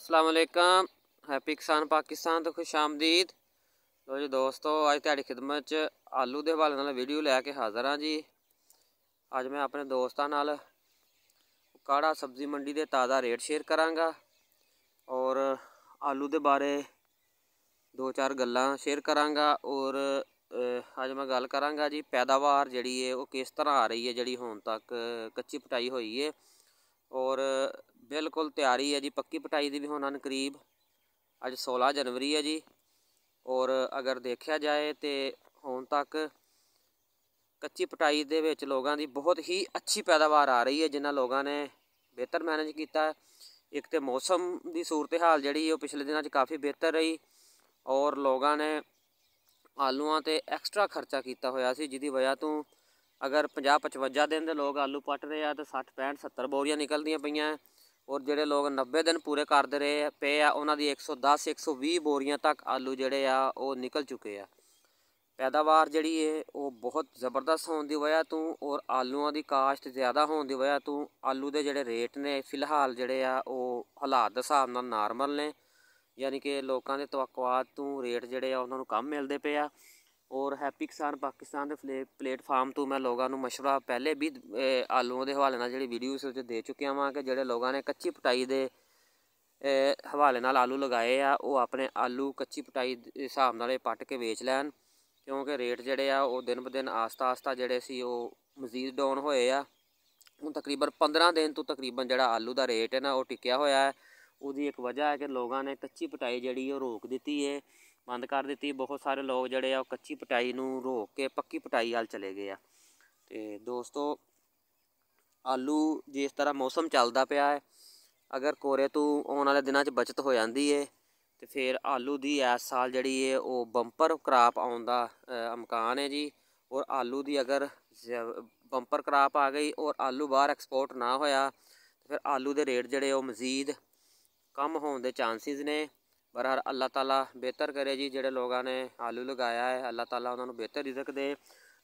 अस्सलाम वालेकुम। हैप्पी किसान पाकिस्तान तो खुश आमदीद। लो जी दोस्तों, अज तुहाडी खिदमत च आलू के हवाले नाल वीडियो लैके हाज़र हाँ जी। अज मैं अपने दोस्तों नाल काड़ा सब्जी मंडी के ताज़ा रेट शेयर करांगा और आलू के बारे दो चार गल्लां शेयर करांगा। और अज मैं गल करांगा जी पैदावार जिहड़ी है वो किस तरह आ रही है, जिहड़ी हुण तक कच्ची पटाई हुई है और बिल्कुल तैयारी है जी पक्की पटाई की भी होना करीब। अज 16 जनवरी है जी और अगर देखा जाए तो हुण तक कच्ची पटाई दे विच लोगों की बहुत ही अच्छी पैदावार आ रही है, जिन्होंने लोगों ने बेहतर मैनेज किया। एक तो मौसम की सूरत हाल जी पिछले दिनों काफ़ी बेहतर रही और लोगों ने आलूआं ते एक्सट्रा खर्चा किया होया सी, जिहदी वजह तो अगर 50-55 दिन के लोग आलू पट रहे हैं तो 60-65-70 बोरियां निकलदियां पईयां और जोड़े लोग 90 दिन पूरे करते रहे पे आ उन्हों की 110-120 बोरियां तक आलू जोड़े आ वो निकल चुके हैं। पैदावार जी है वो बहुत ज़बरदस्त होने की वजह तो और आलूआं की काश्त ज़्यादा होने की वजह तो आलू के जोड़े रेट ने फिलहाल जोड़े आ वो हालात के हिसाब नाल नॉर्मल ने, यानी कि लोगों के तवक्कुआत तो रेट जोड़े उन्होंने कम मिलते पे आ। और हैप्पी किसान पाकिस्तान के प्लेटफार्म तो मैं लोगों को मशवरा पहले भी आलूओं के हवाले नाल जी वीडियोज़ दे चुकिया वहाँ कि जोड़े लोगों ने कच्ची पटाई के हवाले नाल आलू लगाए आ वो अपने आलू कच्ची पटाई के हिसाब नाल पट के वेच लैन, क्योंकि रेट जोड़े आ वो दिन ब दिन आस्ता आस्ता जोड़े सी वो मजीद डाउन होए आ। हुण तकरीबन 15 दिन तो तकरीबन जोड़ा आलू का रेट है ना वो टिकया होया है। उसकी एक वजह है कि लोगों ने कच्ची पटाई जी रोक दी है, बंद कर दी। बहुत सारे लोग जोड़े कच्ची पटाई नूं रोक के पक्की पटाई वाल चले गए। तो दोस्तों आलू जिस तरह मौसम चलता पाया है, अगर कोरे तो आने वाले दिनों बचत हो जाती है तो फिर आलू की इस साल जी है वो बंपर क्रॉप आने का इम्कान है जी। और आलू की अगर बंपर क्रॉप आ गई और आलू बाहर एक्सपोर्ट ना होया तो फिर आलू के रेट जोड़े वो मजीद कम होने के चांसिस ने। बहरहाल अल्लाह ताला बेहतर करे जी, जोड़े लोगों ने आलू लगाया है अल्लाह ताला उन्होंने बेहतर रिज़्क दे।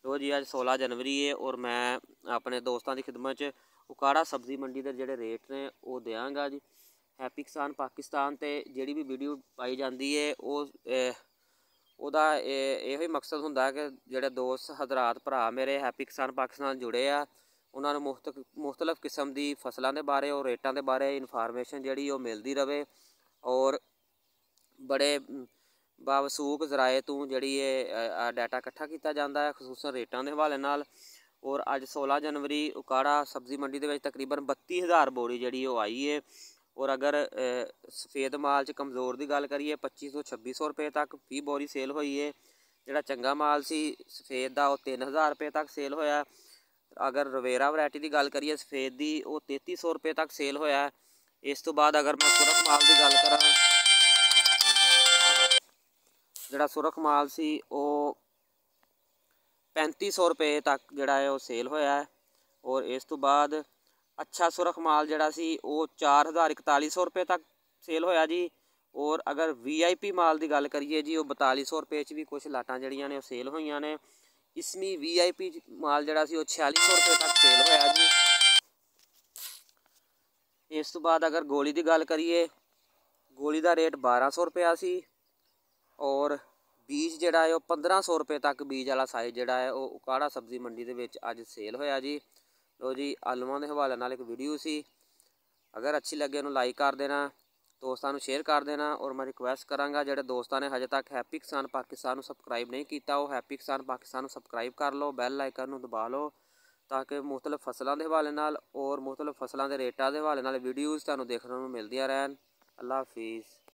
लो जी अज 16 जनवरी है और मैं अपने दोस्तों की खिदमत च उकाड़ा सब्जी मंडी के जोड़े रेट ने वो देंगा जी। हैप्पी किसान पाकिस्तान ते जिहड़ी भी वीडियो पाई जाती है ਉਹਦਾ ਇਹੋ ਹੀ मकसद ਹੁੰਦਾ कि ਜਿਹੜੇ दोस्त हजरात भरा मेरे हैप्पी किसान पाकिस्तान जुड़े आ ਉਹਨਾਂ ਨੂੰ मुख्तलिफ किस्म की फसलों के बारे और रेटों के बारे इन्फॉर्मेशन जी वो मिलती रहे और बड़े बावसूक जराए तो जी डाटा इकट्ठा किया जाता है खसूसन रेटों के हवाले नाल। और अज 16 जनवरी उकाड़ा सब्जी मंडी के तकरीबन 32,000 बोरी जी आई है। और अगर सफ़ेद माल च कमज़ोर की गल करिए 2500-2600 रुपये तक 20 बोरी सेल हुई है। जोड़ा चंगा माल सी सफ़ेद का वो 3000 रुपये तक सेल होया। अगर रवेरा वैरायटी की गल करिए सफ़ेद की वो 3300 रुपये तक सेल होया। इस तो बाद अगर मैं सुरख माल की गल करा, जोड़ा सुरख माल सी वो 3500 रुपये तक जोड़ा है वो सेल होया है। और इस तो बाद अच्छा सुरख माल जोड़ा सी वो 4041 रुपये तक सेल होया जी। और अगर VIP माल की गल करिए जी वो 4200 रुपये भी कुछ लाटां जड़ियां ने सेल हुई ने। इसमें VIP माल जोड़ा सी वो 4600 रुपये तक सेल होया जी। इस तो बाद अगर गोली की गल करिए गोली का रेट 1200 रुपया सी और बीज जोड़ा है वो 1500 रुपये तक बीज वाला साइज जोड़ा है वो उकाड़ा सब्जी मंडी के अज सेल होया जी। लो जी आलूआं के हवाले नाल एक वीडियो सी, अगर अच्छी लगे उन्होंने लाइक कर देना, दोस्तों को शेयर कर देना। और मैं रिक्वेस्ट कराँगा जोड़े दोस्तों ने हजे तक हैप्पी किसान पाकिस्तान सबसक्राइब नहीं किया वो हैप्पी किसान पाकिस्तान सबसक्राइब कर लो, बैल आइकन दबा लो ताकि मुख्तलिफ फसलों के हवाले नाल और मुख्तलिफ फसलों के रेटों के हवाले नाल वीडियोज़ तुहानूं देखने को मिलदियां रहन। अल्लाह हाफिज़।